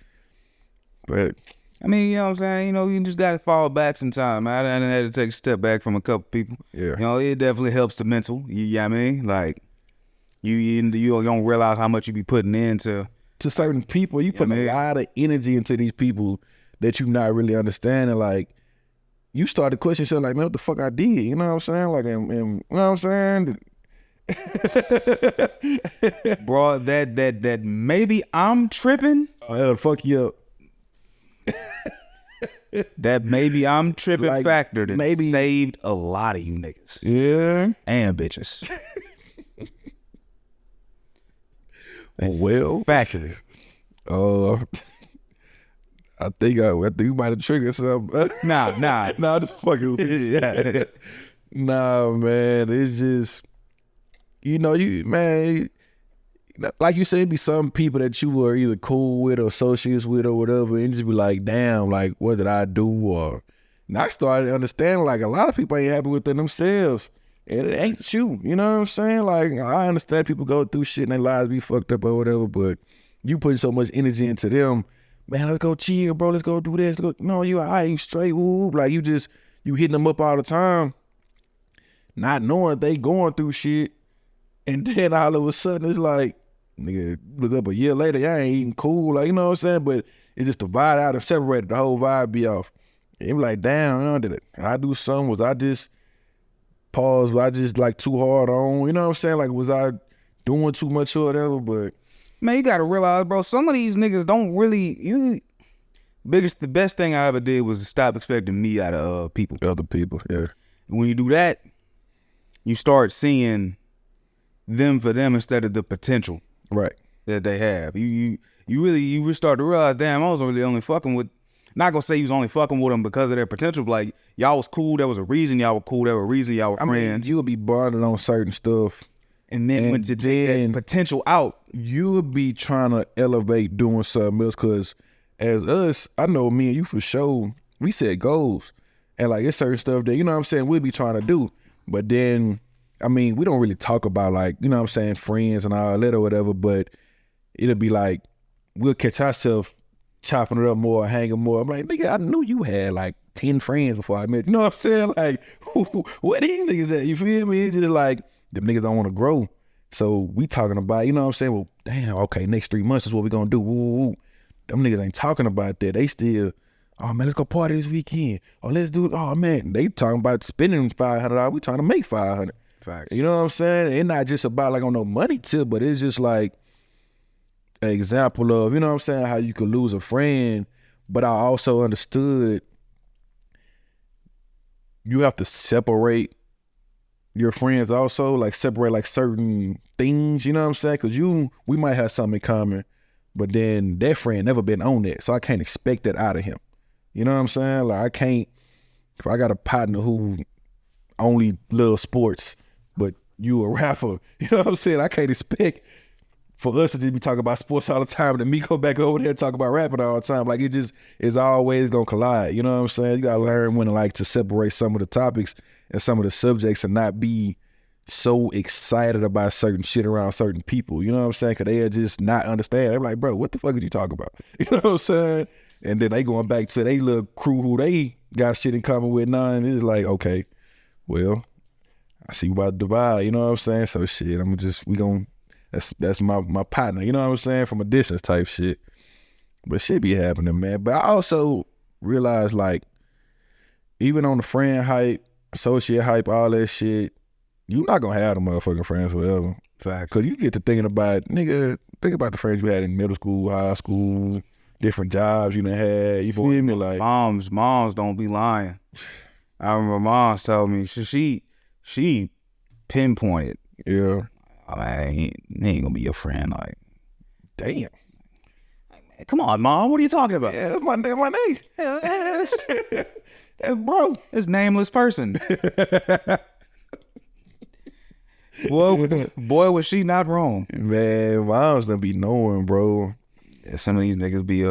But I mean, you know what I'm saying? You know, you just got to fall back sometime. I done had to take a step back from a couple people. Yeah. You know, it definitely helps the mental. You know what I mean? Like, you don't realize how much you be putting into certain people. You put a lot of energy into these people that you not really understanding. Like, you start to question yourself, like, man, what the fuck I did? You know what I'm saying? Like, and you know what I'm saying? Bro, that maybe I'm tripping. Oh, that'll fuck you up. That maybe I'm tripping like, factor that maybe saved a lot of you niggas. Yeah. And bitches. Well, factory. I think you might have triggered something. Nah, just fucking with you. Yeah. Nah, man, it's just, you know, man, like you said, be some people that you were either cool with or associates with or whatever, and just be like, damn, like, what did I do? Or, and I started understanding, like, a lot of people ain't happy with themselves, and it ain't you. You know what I'm saying? Like, I understand people go through shit and their lives be fucked up or whatever, but you putting so much energy into them, man, let's go chill, bro, let's go do this. No, you all right, you straight, woo. Like, you hitting them up all the time, not knowing they going through shit, and then all of a sudden it's like, nigga, look up a year later, y'all ain't even cool, like, you know what I'm saying? But it's just divided out and separated, the whole vibe be off. And it be like, damn, you know, did I do something? Was I just pause? Was I just like too hard on? You know what I'm saying? Like, was I doing too much or whatever? But man, you gotta realize, bro, some of these niggas don't really. The best thing I ever did was to stop expecting me out of people. Other people, yeah. And when you do that, you start seeing them for them instead of the potential. Right. That they have. You really start to realize, damn, I was really only fucking with not gonna say you was only fucking with them because of their potential, but like y'all was cool. There was a reason y'all were cool. There was a reason y'all were friends. You'll be bonded on certain stuff. And then when to take that potential out, you'll be trying to elevate doing something else. Cause as us, I know me and you for sure, we set goals. And like it's certain stuff that, you know what I'm saying, we'll be trying to do. But then, I mean, we don't really talk about like, you know what I'm saying, friends and all that or whatever, but it'll be like, we'll catch ourselves chopping it up more, hanging more. I'm like, nigga, I knew you had like 10 friends before I met you. You know what I'm saying? Like, where these niggas at? You feel me? It's just like, them niggas don't want to grow. So we talking about, you know what I'm saying? Well, damn, okay, next 3 months is what we gonna do. Woo, woo, woo. Them niggas ain't talking about that. They still, oh man, let's go party this weekend. Oh, let's do it. Oh man, they talking about spending $500. We trying to make $500. Facts. You know what I'm saying? It's not just about like on no money tip, but it's just like an example of, you know what I'm saying, how you could lose a friend. But I also understood you have to separate your friends also, like separate like certain things, you know what I'm saying? Cause we might have something in common, but then that friend never been on that. So I can't expect that out of him. You know what I'm saying? Like I can't, if I got a partner who only loves sports, but you a rapper, you know what I'm saying? I can't expect for us to just be talking about sports all the time and then me go back over there and talk about rapping all the time. Like it just is always gonna collide. You know what I'm saying? You gotta learn when to like to separate some of the topics and some of the subjects and not be so excited about certain shit around certain people. You know what I'm saying? Cause they'll just not understand. They're like, bro, what the fuck are you talking about? You know what I'm saying? And then they going back to they little crew who they got shit in common with now, and it's like, okay, well, I see you about to divide, you know what I'm saying? So shit, that's my partner, you know what I'm saying? From a distance type shit. But shit be happening, man. But I also realized like, even on the friend hype, associate hype, all that shit, you not gonna have them motherfucking friends forever. Facts. Cause you get to thinking about, nigga, think about the friends you had in middle school, high school, different jobs you done had. You feel me? Like moms don't be lying. I remember moms told me she pinpointed. Yeah. I mean, he ain't gonna be your friend. Like, damn. Come on, mom. What are you talking about? Yeah, that's my name. That's bro. It's nameless person. boy, was she not wrong. Man, moms done be knowing, bro. Yeah, some of these niggas be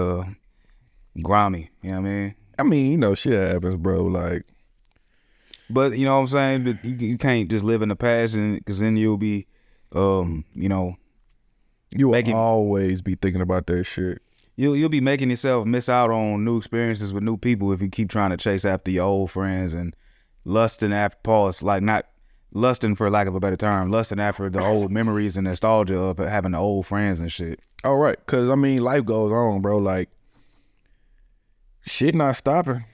grimy. You know what I mean? I mean, you know, shit happens, bro. Like, but you know what I'm saying? But you can't just live in the past, and because then you'll be, you know, you will always be thinking about that shit. You'll be making yourself miss out on new experiences with new people if you keep trying to chase after your old friends and lusting after like not lusting for lack of a better term, lusting after the old memories and nostalgia of having the old friends and shit. All right, cause I mean life goes on, bro. Like shit not stopping.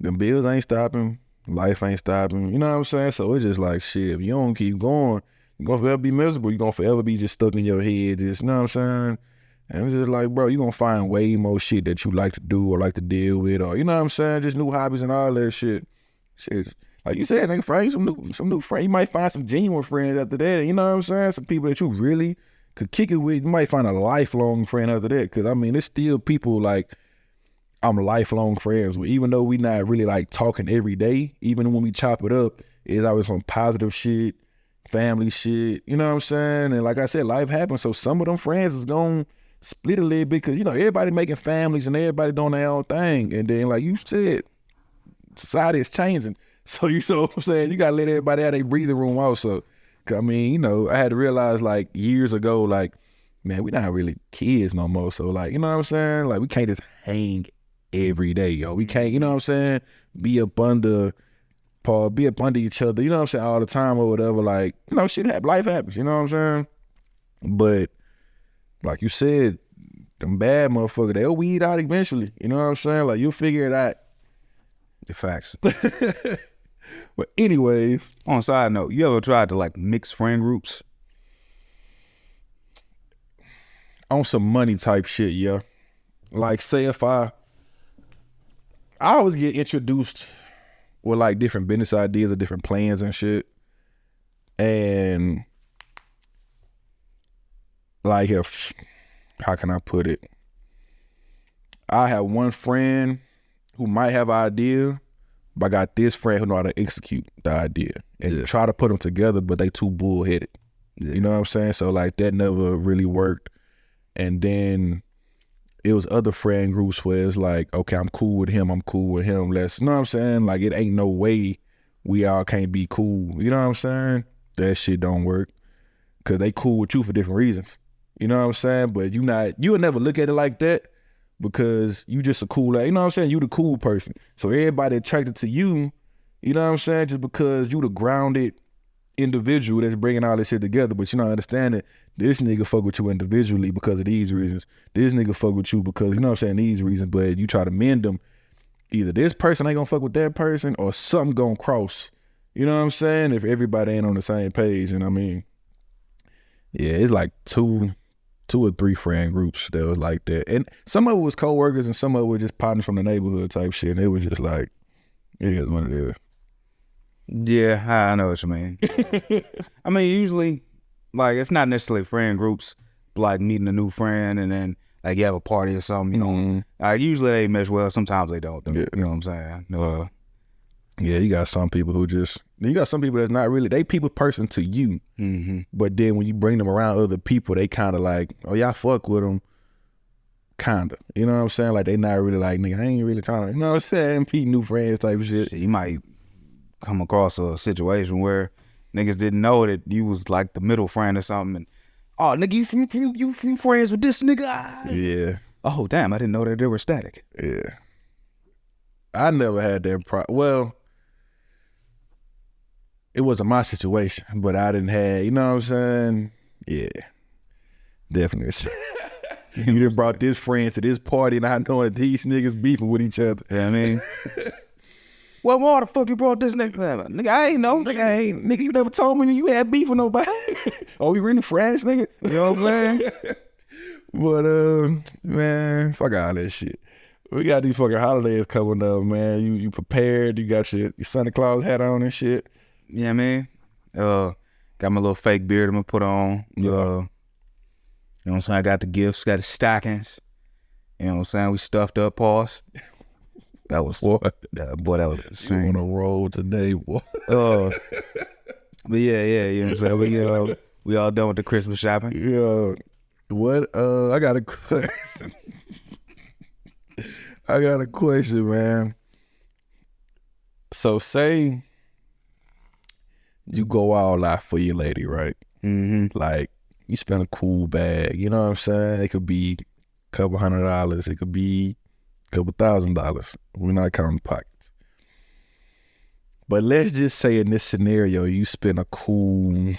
Them bills ain't stopping. Life ain't stopping. You know what I'm saying? So it's just like shit. If you don't keep going, you're gonna forever be miserable. You're gonna forever be just stuck in your head. Just, you know what I'm saying? And it's just like, bro, you gonna find way more shit that you like to do or like to deal with, or you know what I'm saying, just new hobbies and all that shit. Shit, like you said, nigga, friends, some new friends. You might find some genuine friends after that. You know what I'm saying? Some people that you really could kick it with. You might find a lifelong friend after that. Cause I mean, there's still people like I'm lifelong friends with, even though we not really like talking every day. Even when we chop it up, it's always some positive shit, family shit. You know what I'm saying? And like I said, life happens. So some of them friends is gonna split a little bit because, you know, everybody making families and everybody doing their own thing. And then, like you said, society is changing. So, you know what I'm saying? You got to let everybody have their breathing room also. Cause I mean, you know, I had to realize like years ago, like, man, we not really kids no more. So, like, you know what I'm saying? Like, we can't just hang every day, yo. We can't, you know what I'm saying? Be up under each other, you know what I'm saying, all the time or whatever. Like, you know, shit happens, life happens, you know what I'm saying? But like you said, them bad motherfuckers, they'll weed out eventually. You know what I'm saying? Like, you'll figure it out. The facts. But anyways. On a side note, you ever tried to like mix friend groups? On some money type shit, yeah. Like, say if I always get introduced with like different business ideas or different plans and shit. And like, if, how can I put it? I have one friend who might have an idea, but I got this friend who know how to execute the idea and try to put them together, but they too bullheaded. You know what I'm saying? So like that never really worked. And then it was other friend groups where it's like, okay, I'm cool with him. Let's, you know what I'm saying? Like it ain't no way we all can't be cool. You know what I'm saying? That shit don't work because they cool with you for different reasons. You know what I'm saying? But you'll never look at it like that because you just a cool, you know what I'm saying? You the cool person. So everybody attracted to you, you know what I'm saying? Just because you the grounded individual that's bringing all this shit together, but you don't understand it. This nigga fuck with you individually because of these reasons. This nigga fuck with you because, you know what I'm saying, these reasons, but you try to mend them. Either this person ain't gonna fuck with that person or something gonna cross. You know what I'm saying? If everybody ain't on the same page, and I mean, yeah, it's like two or three friend groups that was like that. And some of it was co-workers and some of it was just partners from the neighborhood type shit. And it was just like, it is what it is. Yeah, I know what you mean. I mean, usually, like, it's not necessarily friend groups, like meeting a new friend and then, like, you have a party or something, you know. Like, usually they mesh well. Sometimes they don't, though. Yeah. You know what I'm saying? Yeah, you got some people that's not really, they people person to you. But then when you bring them around other people, they kind of like, oh, y'all fuck with them. Kind of. You know what I'm saying? Like, they not really like, nigga, I ain't really trying to, you know what I'm saying? Meet new friends type of shit. You might come across a situation where niggas didn't know that you was like the middle friend or something, and oh nigga, you friends with this nigga? Yeah. Oh damn, I didn't know that they were static. Yeah. I never had that well, it wasn't my situation, but I didn't have, you know what I'm saying? Yeah. Definitely. You done brought this friend to this party not knowing these niggas beefing with each other. Yeah, I mean. Well, why the fuck you brought this nigga? Nigga, I ain't know. Nigga, you never told me you had beef with nobody. Oh, we really friends, nigga? You know what I'm saying? But, man, fuck all that shit. We got these fucking holidays coming up, man. You prepared. You got your Santa Claus hat on and shit. Yeah, man. Got my little fake beard I'm going to put on. Yeah. You know what I'm saying? I got the gifts, got the stockings. You know what I'm saying? We stuffed up, pause. That was what? Boy, that was insane. You on a roll today, boy. But yeah, you know what I'm saying? We all done with the Christmas shopping. Yeah. What? I got a question. Man. So say you go all out for your lady, right? Like you spend a cool bag, you know what I'm saying? It could be a couple $100. It could be couple $1,000. We're not counting pockets. But let's just say in this scenario, you spend a cool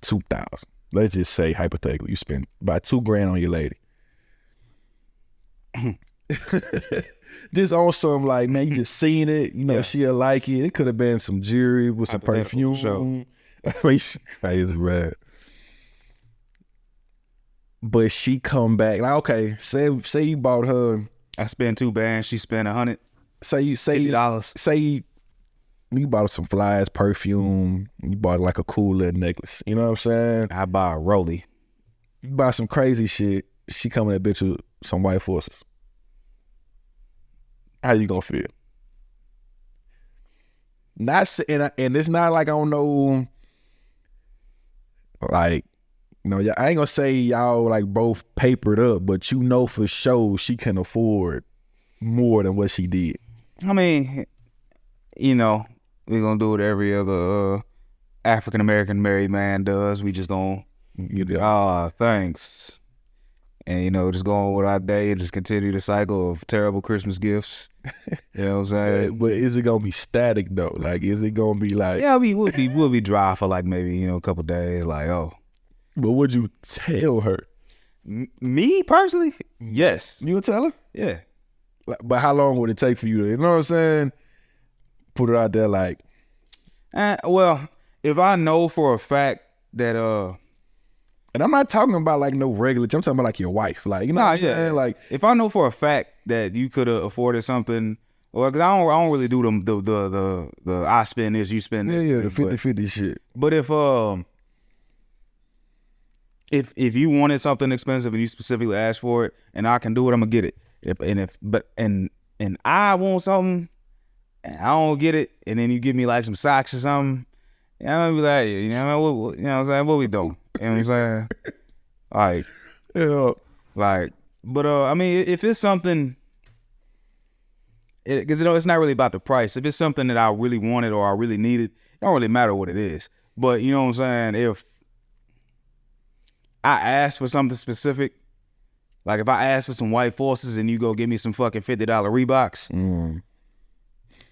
$2,000. Let's just say hypothetically, you spend about $2,000 on your lady. Just on some like, man, you just seen it, you know, she'll like it. It could have been some jewelry with some perfume. Sure. I mean, crazy, right? But she come back like, okay, say you bought her. I spent $2,000. She spent $100. Say $50. Say you bought some flies, perfume. You bought like a cool little necklace. You know what I'm saying? I buy a rollie. You buy some crazy shit. She coming that bitch with some white forces. How you gonna feel? And it's not like I don't know. Like, you know, I ain't gonna say y'all like both papered up, but you know for sure she can afford more than what she did. I mean, you know, we're gonna do what every other African American married man does. We just gonna thanks. And, you know, just go on with our day and just continue the cycle of terrible Christmas gifts. You know what I'm saying? But is it gonna be static though? Like, is it gonna be like? Yeah, we'll be dry for like maybe, you know, a couple days. Like, oh. But would you tell her? Me personally, yes. You would tell her? Yeah. But how long would it take for you to, you know what I'm saying? Put it out there like. Well, if I know for a fact that and I'm not talking about like no regular. I'm talking about like your wife, like, you know what I'm saying? Like, if I know for a fact that you could have afforded something, or because I don't really do them the I spend this, you spend this. Yeah, the 50-50 shit. But if you wanted something expensive and you specifically asked for it, and I can do it, I'm gonna get it. and I want something and I don't get it, and then you give me like some socks or something, I'm gonna be like, you know what I'm saying? What we doing? You know what I'm saying? Like, Yeah. like, but I mean, if it's something, because it's not really about the price. If it's something that I really wanted or I really needed, it don't really matter what it is. But you know what I'm saying? If I ask for something specific, like if I ask for some white forces and you go give me some fucking $50 Reeboks,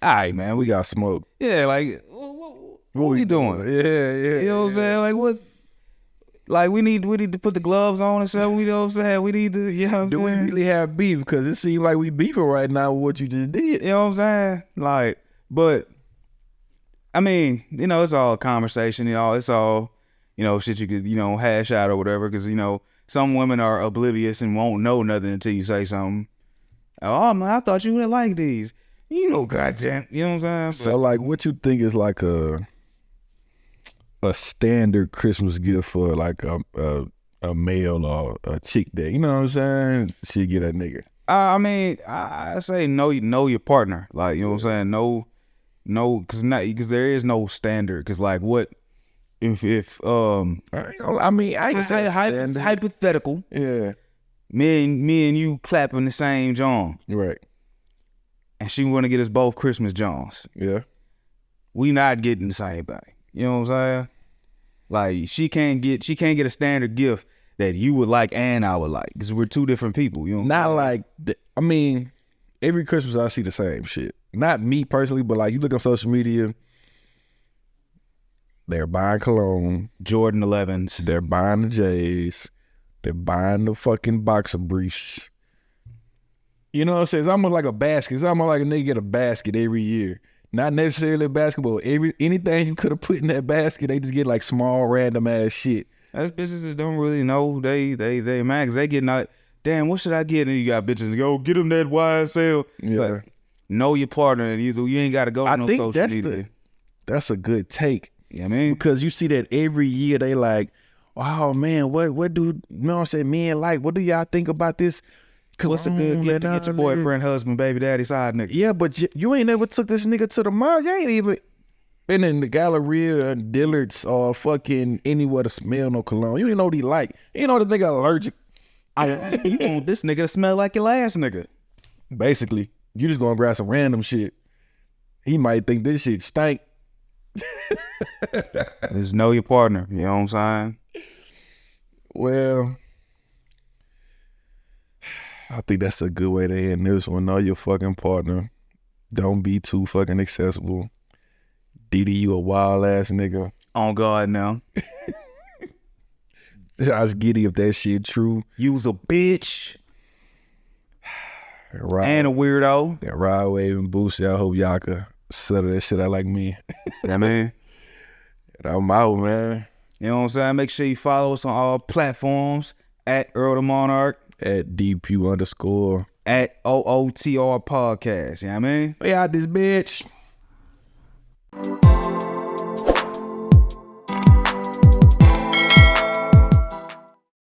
all right, man, We got smoke. yeah, like what we doing? Yeah. You know what I'm saying? Like what? Like we need to put the gloves on and stuff. You know what I'm saying? We need to, you know what I'm Do we saying? really have beef? Because it seems like we beefing right now with what you just did. You know what I'm saying? Like, but I mean, you know, it's all conversation. You know, it's all, you know, shit you could, you know, hash out or whatever. Because you know, some women are oblivious and won't know nothing until you say something. Oh man, I thought you would like these. You know, goddamn. You know what I'm saying? So like, what you think is like a standard Christmas gift for like a male or a chick that, you know what I'm saying, she get a nigga? I mean, I say know your partner. Like, you know what I'm saying? Because there is no standard. Because like, what if I mean, I ain't say standard. hypothetical. Yeah. Me and you clapping the same John, Right. and she want to get us both Christmas Johns. Yeah. We not getting the same thing. You know what I'm saying? Like she can't get a standard gift that you would like and I would like, because we're two different people. You know, Not like I mean, every Christmas I see the same shit. Not me personally, but like you look on social media, they're buying cologne, Jordan 11s. they're buying the J's, they're buying the fucking boxer briefs. You know what I'm saying? It's almost like a basket. It's almost like a nigga get a basket every year. Not necessarily a basketball. Anything you could have put in that basket, they just get like small random ass shit. That's bitches that don't really know they man, 'cause they getting out. Damn, what should I get? And you got bitches that go get them that YSL. Yeah. Like, know your partner, and you ain't got to go to no social media. That's a good take. You know what I mean? Because you see that every year they like, oh man, what do, you know what I'm saying, men like, what do y'all think about this? What's a good gift to get your boyfriend, husband, baby daddy, side nigga? Yeah, but you ain't never took this nigga to the mall. You ain't even been in the Galleria, Dillard's, or fucking anywhere to smell no cologne. You ain't know what he like. You know the nigga allergic. You want this nigga to smell like your last nigga. Basically, you just gonna grab some random shit. He might think this shit stank. Just know your partner. You know what I'm saying? Well, I think that's a good way to end this one. Know your fucking partner. Don't be too fucking accessible. Diddy, you a wild ass nigga. On God now. I was giddy if that shit true. You was a bitch. Rod, and a weirdo. That Rod Wave and Boosie, I hope y'all could settle that shit out like me. Yeah, man. And I'm out, man. You know what I'm saying? Make sure you follow us on all platforms at Earl the Monarch. At DeePugh_ at OOTR podcast. You know what I mean? We out this bitch.